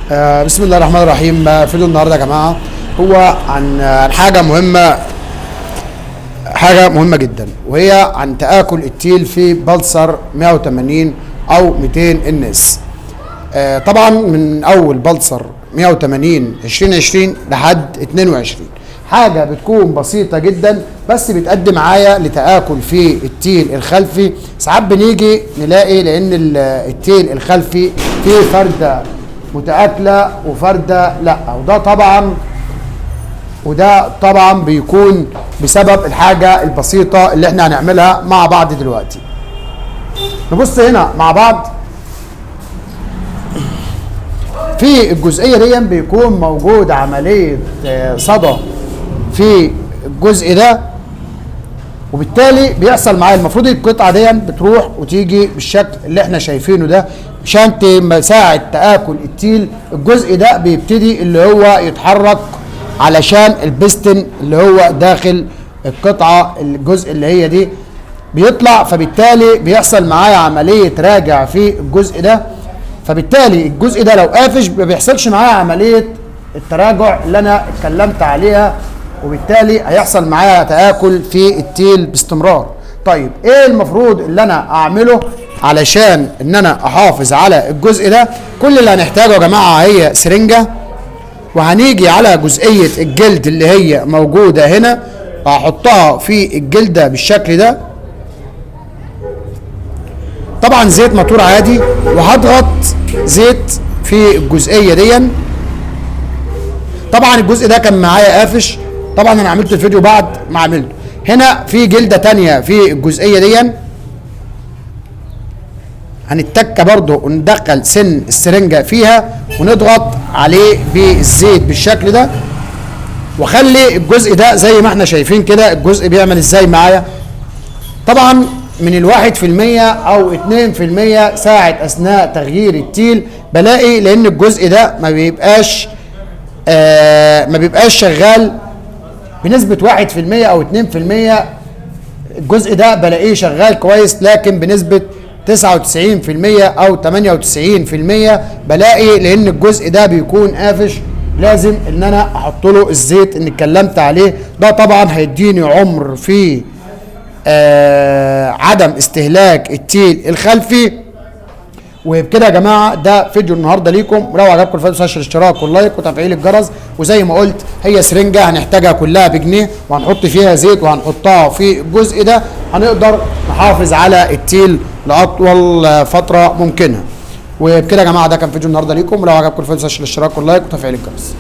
بسم الله الرحمن الرحيم. فيديو النهارده يا جماعه هو عن حاجه مهمه جدا، وهي عن تآكل التيل في بلسر 180 او 200 NS. طبعا من اول بلسر 180 2020 لحد 22 حاجه بتكون بسيطه جدا، بس بتأدي معايا لتآكل في التيل الخلفي. ساعات بنيجي نلاقي لان التيل الخلفي فيه فرده متآكله وفرده لا، وده طبعا بيكون بسبب الحاجه البسيطه اللي احنا هنعملها مع بعض دلوقتي. نبص هنا مع بعض في الجزئيه دي، بيكون موجود عمليه صدى في الجزء ده، وبالتالي بيحصل معايا المفروض القطعه دي بتروح وتيجي بالشكل اللي احنا شايفينه ده عشان تساعد تآكل التيل. الجزء ده بيبتدي اللي هو يتحرك علشان البستن اللي هو داخل القطعه، الجزء اللي هي دي بيطلع، فبالتالي بيحصل معايا عمليه راجع في الجزء ده. فبالتالي الجزء ده لو قافش ما بيحصلش معايا عمليه التراجع اللي انا اتكلمت عليها، وبالتالي هيحصل معايا تآكل في التيل باستمرار. طيب ايه المفروض اللي انا اعمله علشان ان انا احافظ على الجزء ده؟ كل اللي هنحتاجه يا جماعه هي سرنجه، وهنيجي على جزئيه الجلد اللي هي موجوده هنا، هحطها في الجلده بالشكل ده. طبعا زيت موتور عادي، وهضغط زيت في الجزئيه دي. طبعا الجزء ده كان معايا قافش، طبعا انا عملت الفيديو بعد ما عملته. هنا في جلده تانية في الجزئيه دي، هنتك برضه وندخل سن السرنجه فيها ونضغط عليه بالزيت بالشكل ده، واخلي الجزء ده زي ما احنا شايفين كده. الجزء بيعمل ازاي معايا؟ طبعا من 1% او 2% ساعة اثناء تغيير التيل بلاقي، لان الجزء ده ما بيبقاش شغال بنسبة 1% او 2%. الجزء ده بلاقيه شغال كويس، لكن بنسبة 99% او 98% بلاقي لان الجزء ده بيكون قافش. لازم ان انا احط له الزيت اللي اتكلمت عليه ده. طبعا هيديني عمر في عدم استهلاك التيل الخلفي. وبكده يا جماعه ده فيديو النهارده ليكم. ولو عجبكم الفيديو تنسوش الاشتراك واللايك وتفعيل الجرس. وزي ما قلت هي سرنجه هنحتاجها كلها بجنيه، وهنحط فيها زيت وهنحطها في الجزء ده، هنقدر نحافظ على التيل لاطول فتره ممكنه. وبكده يا جماعه ده كان فيديو النهارده ليكم. ولو عجبكم الفيديو تنسوش الاشتراك واللايك وتفعيل الجرس.